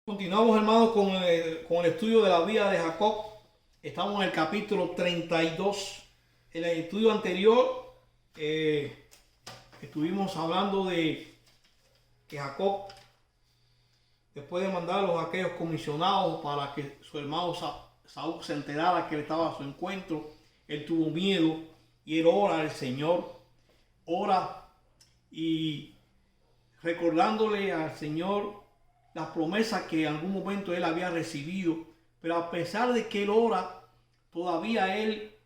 Continuamos, hermanos, con el estudio de la vida de Jacob. Estamos en el capítulo 32. En el estudio anterior estuvimos hablando de que Jacob, después de mandarlos a aquellos comisionados para que su hermano Saúl se enterara que él estaba a su encuentro, él tuvo miedo y él ora al Señor, ora y recordándole al Señor las promesas que en algún momento él había recibido, pero a pesar de que él ora, todavía él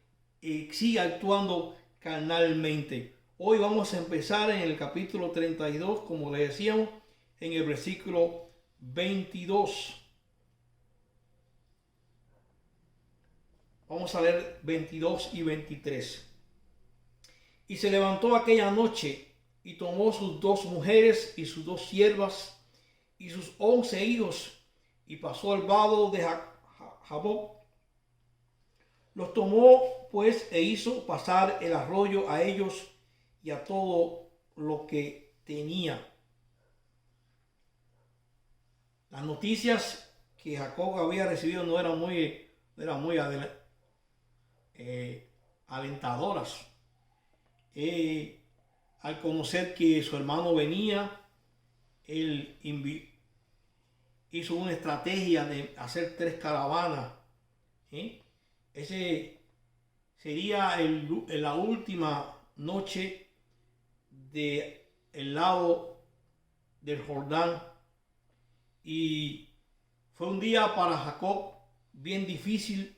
sigue actuando carnalmente. Hoy vamos a empezar en el capítulo 32, como le decíamos, en el versículo 22. Vamos a leer 22 y 23. Y se levantó aquella noche y tomó sus 2 mujeres y sus 2 siervas y sus 11 hijos, y pasó al vado de Jaboc. Los tomó pues e hizo pasar el arroyo a ellos y a todo lo que tenía. Las noticias que Jacob había recibido no eran muy alentadoras. Al conocer que su hermano venía, él hizo una estrategia de hacer 3 caravanas. Ese sería la última noche del lado del Jordán. Y fue un día para Jacob bien difícil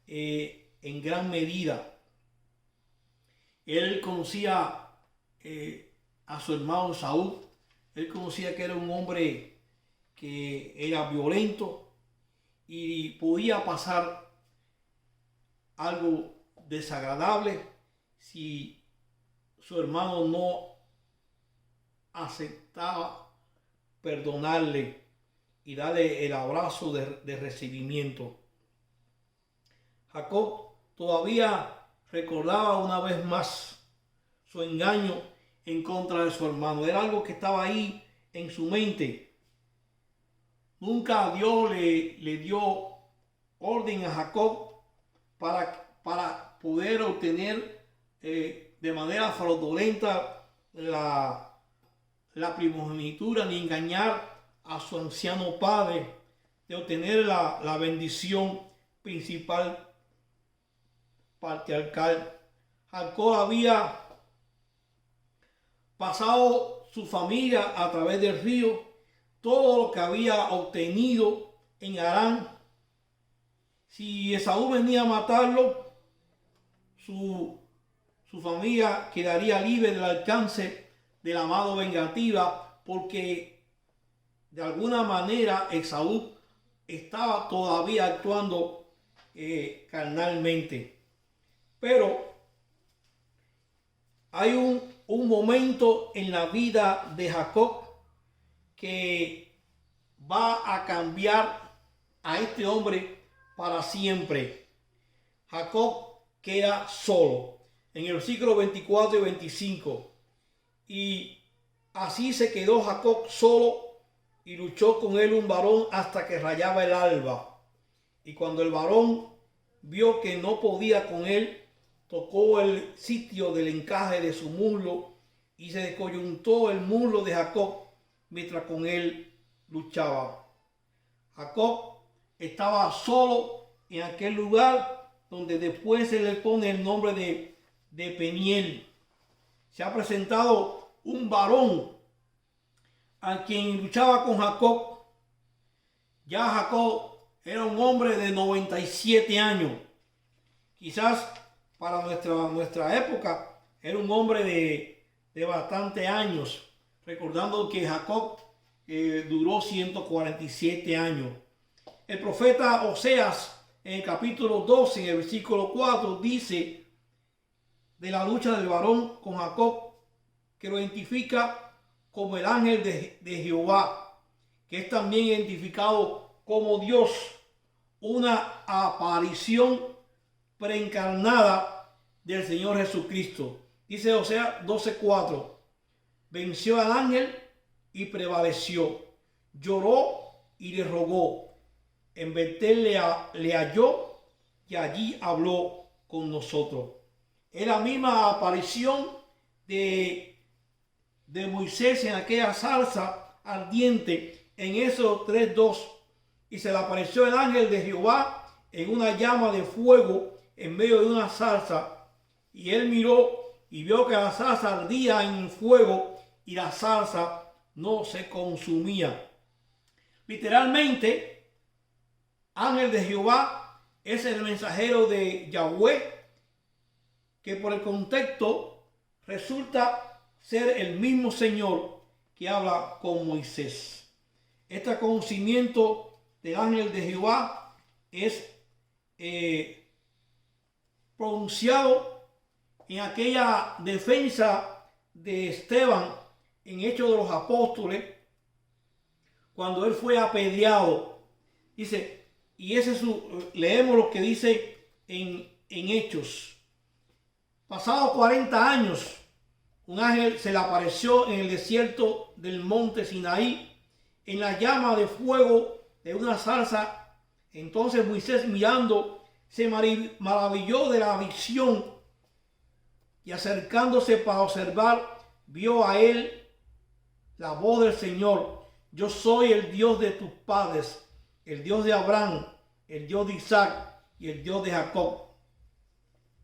en gran medida. Él conocía a su hermano Saúl. Él conocía que era un hombre que era violento y podía pasar algo desagradable si su hermano no aceptaba perdonarle y darle el abrazo de recibimiento. Jacob todavía recordaba una vez más su engaño en contra de su hermano. Era algo que estaba ahí en su mente. Nunca Dios le dio orden a Jacob para poder obtener de manera fraudulenta la primogenitura, ni engañar a su anciano padre, de obtener la bendición principal patriarcal. Jacob había pasado su familia a través del río, todo lo que había obtenido en Harán. Si Esaú venía a matarlo, su familia quedaría libre del alcance de la mano vengativa, porque de alguna manera Esaú estaba todavía actuando carnalmente. Pero hay un momento en la vida de Jacob que va a cambiar a este hombre para siempre. Jacob queda solo. En el versículo 24 y 25. Y así se quedó Jacob solo, y luchó con él un varón hasta que rayaba el alba. Y cuando el varón vio que no podía con él, tocó el sitio del encaje de su muslo, y se descoyuntó el muslo de Jacob mientras con él luchaba. Jacob estaba solo en aquel lugar donde después se le pone el nombre de Peniel. Se ha presentado un varón a quien luchaba con Jacob. Ya Jacob era un hombre de 97 años. Quizás para nuestra época era un hombre de bastantes años, recordando que Jacob duró 147 años. El profeta Oseas, en el capítulo 12, en el versículo 4, dice de la lucha del varón con Jacob, que lo identifica como el ángel de Jehová, que es también identificado como Dios, una aparición preencarnada del Señor Jesucristo. Dice Oseas 12:4, venció al ángel y prevaleció, lloró y le rogó. En Betel le halló y allí habló con nosotros. Es la misma aparición de Moisés en aquella zarza ardiente en Éxodo 3:2. Y se le apareció el ángel de Jehová en una llama de fuego en medio de una zarza. Y él miró y vio que la zarza ardía en fuego y la zarza no se consumía. Literalmente, ángel de Jehová es el mensajero de Yahweh, que por el contexto resulta ser el mismo Señor que habla con Moisés. Este conocimiento del ángel de Jehová es pronunciado en aquella defensa de Esteban en Hechos de los Apóstoles, cuando él fue apedreado. Dice, y ese es leemos lo que dice en Hechos. Pasados 40 años, un ángel se le apareció en el desierto del monte Sinaí, en la llama de fuego de una zarza. Entonces Moisés, mirando, se maravilló de la visión, y acercándose para observar, vio a él la voz del Señor: yo soy el Dios de tus padres, el Dios de Abraham, el Dios de Isaac y el Dios de Jacob.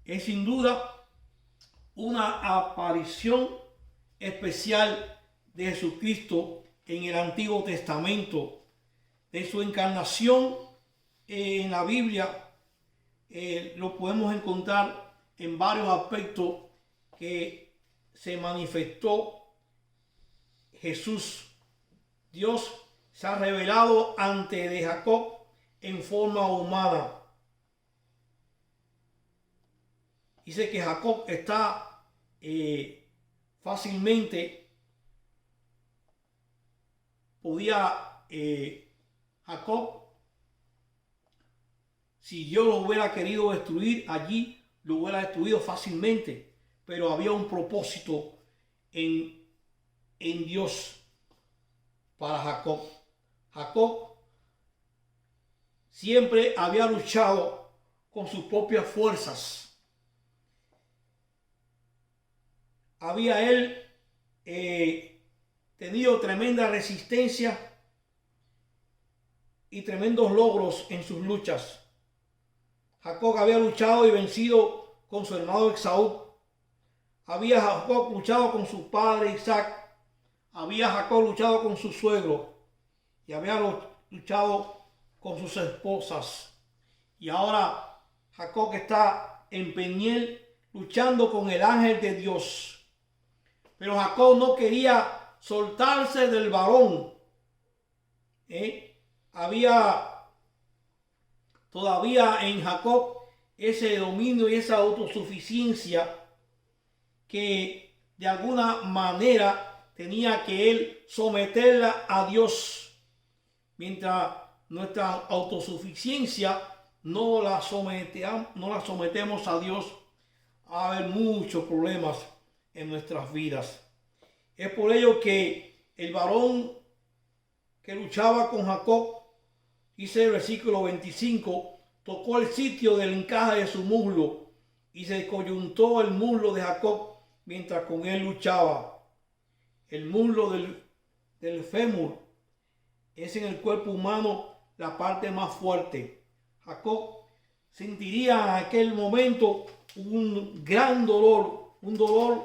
Es sin duda una aparición especial de Jesucristo en el Antiguo Testamento. De su encarnación en la Biblia lo podemos encontrar en varios aspectos que se manifestó Jesús. Dios se ha revelado ante de Jacob en forma humana. Dice que Jacob está fácilmente, podía Jacob, si Dios lo hubiera querido destruir, allí lo hubiera destruido fácilmente, pero había un propósito en Dios para Jacob. Jacob siempre había luchado con sus propias fuerzas. Había él tenido tremenda resistencia y tremendos logros en sus luchas. Jacob había luchado y vencido con su hermano Esaú. Había Jacob luchado con su padre Isaac. Había Jacob luchado con su suegro. Y había luchado con sus esposas. Y ahora Jacob está en Peniel luchando con el ángel de Dios. Pero Jacob no quería soltarse del varón. Había todavía en Jacob ese dominio y esa autosuficiencia que de alguna manera tenía que él someterla a Dios. Mientras nuestra autosuficiencia no la sometemos a Dios, va a haber muchos problemas en nuestras vidas. Es por ello que el varón que luchaba con Jacob, dice el versículo 25, tocó el sitio del encaje de su muslo y se coyuntó el muslo de Jacob mientras con él luchaba. El muslo del fémur es en el cuerpo humano la parte más fuerte. Jacob sentiría en aquel momento un gran dolor, un dolor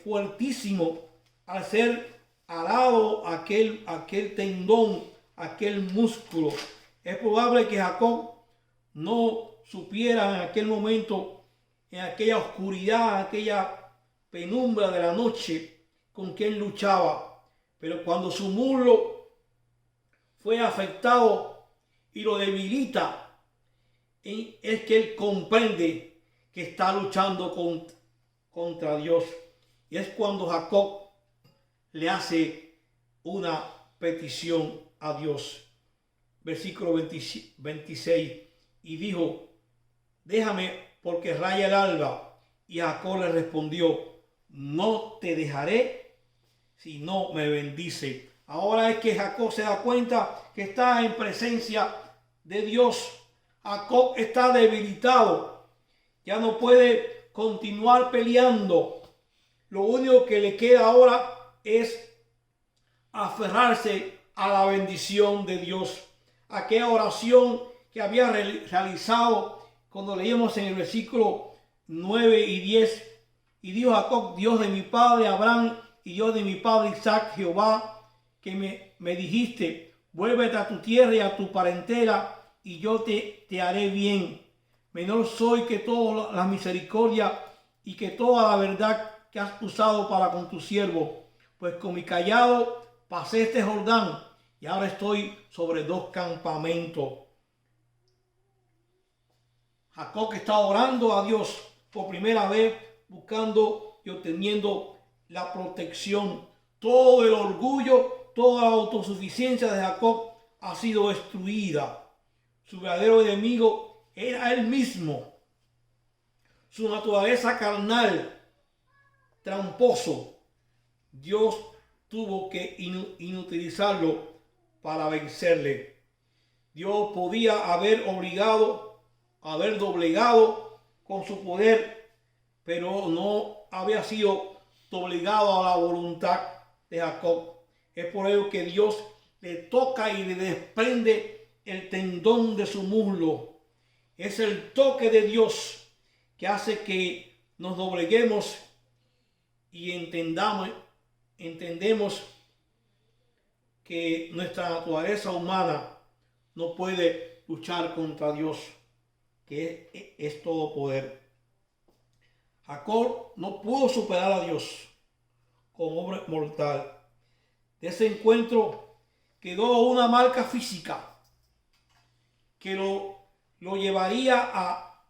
fuertísimo al ser arado aquel tendón, aquel músculo. Es probable que Jacob no supiera en aquel momento, en aquella oscuridad, aquella penumbra de la noche, con quien luchaba. Pero cuando su muslo fue afectado y lo debilita, es que él comprende que está luchando contra Dios. Y es cuando Jacob le hace una petición a Dios. Versículo 26. Y dijo: déjame porque raya el alba. Y Jacob le respondió: no te dejaré si no me bendice. Ahora es que Jacob se da cuenta que está en presencia de Dios. Jacob está debilitado. Ya no puede continuar peleando. Lo único que le queda ahora es aferrarse a la bendición de Dios. Aquella oración que había realizado cuando leíamos en el versículo 9 y 10. Y dijo Jacob: Dios de mi padre Abraham y Dios de mi padre Isaac, Jehová, que me dijiste: vuélvete a tu tierra y a tu parentela, y yo te haré bien. Menor soy que toda la misericordia y que toda la verdad que has usado para con tu siervo. Pues con mi cayado pasé este Jordán, y ahora estoy sobre 2 campamentos. Jacob está orando a Dios por primera vez, buscando y obteniendo la protección. Todo el orgullo, toda la autosuficiencia de Jacob ha sido destruida. Su verdadero enemigo era él mismo. Su naturaleza carnal, tramposo, Dios tuvo que inutilizarlo para vencerle. Dios podía haber doblegado con su poder, pero no había sido doblegado a la voluntad de Jacob. Es por ello que Dios le toca y le desprende el tendón de su muslo. Es el toque de Dios que hace que nos dobleguemos y entendemos que nuestra naturaleza humana no puede luchar contra Dios, que es todo poder. Jacob no pudo superar a Dios como hombre mortal. De ese encuentro quedó una marca física que lo llevaría a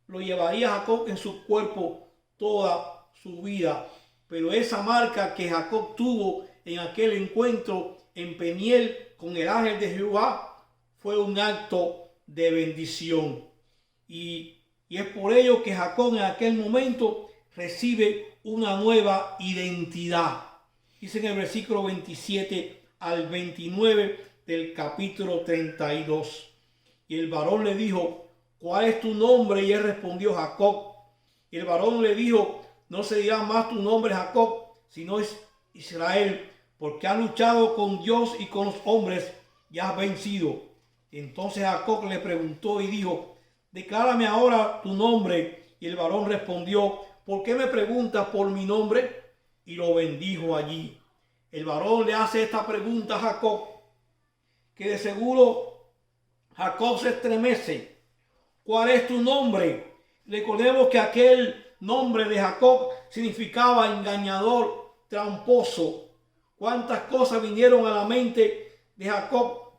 Jacob en su cuerpo toda su vida. Pero esa marca que Jacob tuvo en aquel encuentro en Peniel con el ángel de Jehová fue un acto de bendición. Y es por ello que Jacob en aquel momento recibe una nueva identidad. Dice en el versículo 27 al 29 del capítulo 32. Y el varón le dijo: ¿cuál es tu nombre? Y él respondió: Jacob. Y el varón le dijo: no se dirá más tu nombre Jacob, sino es Israel, porque has luchado con Dios y con los hombres y has vencido. Entonces Jacob le preguntó y dijo: declárame ahora tu nombre. Y el varón respondió: ¿por qué me preguntas por mi nombre? Y lo bendijo allí. El varón le hace esta pregunta a Jacob, que de seguro Jacob se estremece. ¿Cuál es tu nombre? Recordemos que aquel nombre de Jacob significaba engañador, tramposo. ¿Cuántas cosas vinieron a la mente de Jacob?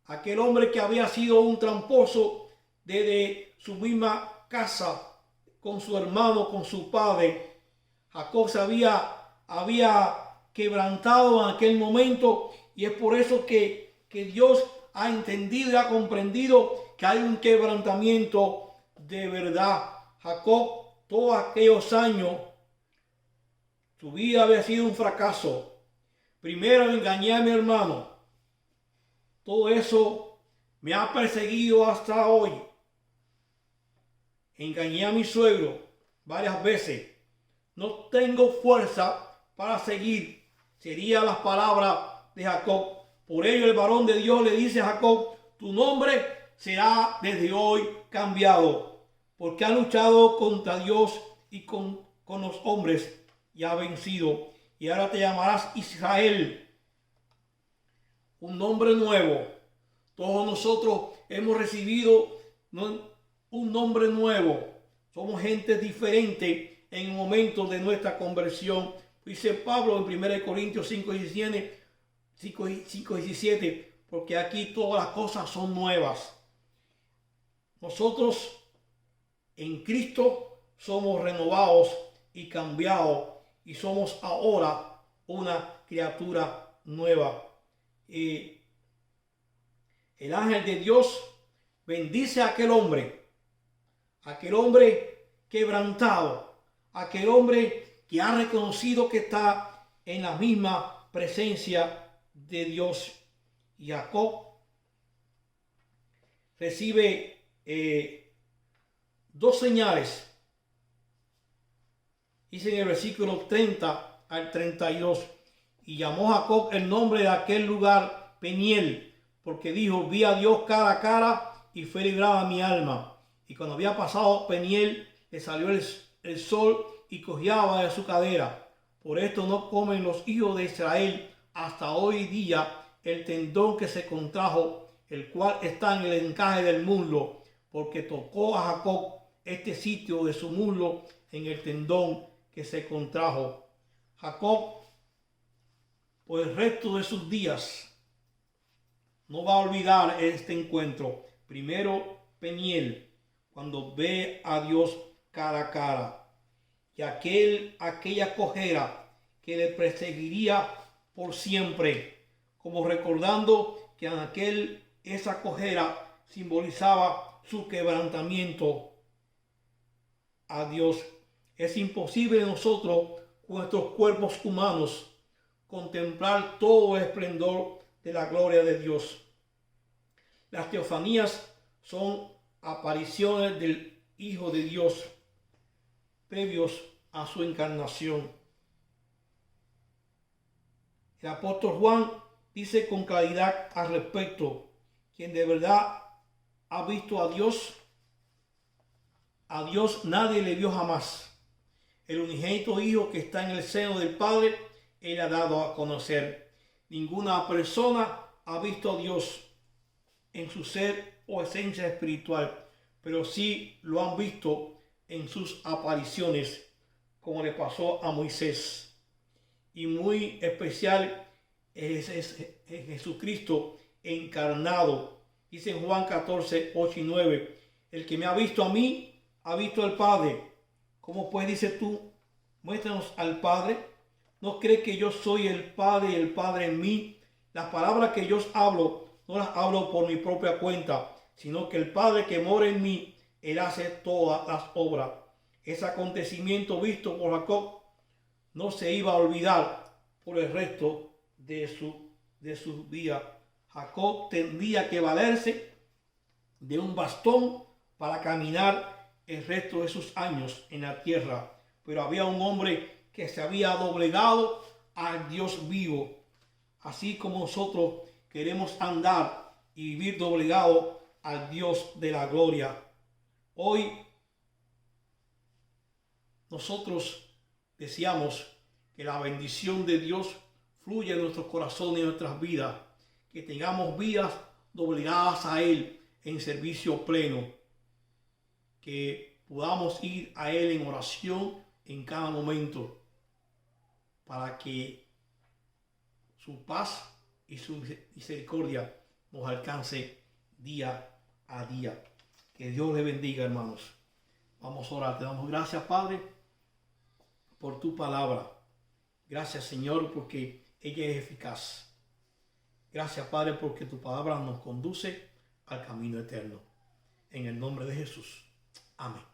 Aquel hombre que había sido un tramposo desde su misma casa, con su hermano, con su padre. Jacob se había quebrantado en aquel momento, y es por eso que Dios ha entendido y ha comprendido que hay un quebrantamiento de verdad. Jacob, todos aquellos años, su vida había sido un fracaso. Primero engañé a mi hermano. Todo eso me ha perseguido hasta hoy. Engañé a mi suegro varias veces. No tengo fuerza para seguir. Serían las palabras de Jacob. Por ello el varón de Dios le dice a Jacob: tu nombre será desde hoy cambiado, porque ha luchado contra Dios y con los hombres y ha vencido. Y ahora te llamarás Israel, un nombre nuevo. Todos nosotros hemos recibido un nombre nuevo. Somos gente diferente en el momento de nuestra conversión. Dice Pablo en 1 Corintios 5:17, porque aquí todas las cosas son nuevas. Nosotros en Cristo somos renovados y cambiados, y somos ahora una criatura nueva. El ángel de Dios bendice a aquel hombre quebrantado, aquel hombre que ha reconocido que está en la misma presencia de Dios. Y Jacob recibe dos señales. Dice en el versículo 30 al 32. Y llamó Jacob el nombre de aquel lugar Peniel, porque dijo: vi a Dios cara a cara y fue librada mi alma. Y cuando había pasado Peniel, le salió el sol y cojeaba de su cadera. Por esto no comen los hijos de Israel hasta hoy día el tendón que se contrajo, el cual está en el encaje del muslo, porque tocó a Jacob este sitio de su muslo en el tendón que se contrajo. Jacob, por el resto de sus días, no va a olvidar este encuentro. Primero Peniel, cuando ve a Dios cara a cara, y aquella cojera que le perseguiría por siempre, como recordando que esa cojera simbolizaba su quebrantamiento a Dios. Es imposible nosotros, con nuestros cuerpos humanos, contemplar todo el esplendor de la gloria de Dios. Las teofanías son apariciones del Hijo de Dios previos a su encarnación. El apóstol Juan dice con claridad al respecto: quien de verdad ha visto a Dios nadie le vio jamás. El unigénito Hijo que está en el seno del Padre, Él ha dado a conocer. Ninguna persona ha visto a Dios en su ser o esencia espiritual, pero sí lo han visto en sus apariciones, como le pasó a Moisés. Y muy especial es Jesucristo encarnado. Dice en Juan 14, 8 y 9: el que me ha visto a mí, ha visto al Padre. ¿Cómo pues dices tú, muéstranos al Padre? ¿No crees que yo soy el Padre y el Padre en mí? Las palabras que yo os hablo, no las hablo por mi propia cuenta, sino que el Padre que mora en mí, Él hace todas las obras. Ese acontecimiento visto por Jacob no se iba a olvidar por el resto de su vida. Jacob tendría que valerse de un bastón para caminar el resto de sus años en la tierra. Pero había un hombre que se había doblegado al Dios vivo. Así como nosotros queremos andar y vivir doblegado al Dios de la gloria. Hoy nosotros deseamos que la bendición de Dios fluya en nuestros corazones y en nuestras vidas. Que tengamos vidas doblegadas a Él en servicio pleno. Que podamos ir a Él en oración en cada momento, para que su paz y su misericordia nos alcance día a día. Que Dios le bendiga, hermanos. Vamos a orar. Te damos gracias, Padre, por tu palabra. Gracias, Señor, porque ella es eficaz. Gracias, Padre, porque tu palabra nos conduce al camino eterno. En el nombre de Jesús. Amén.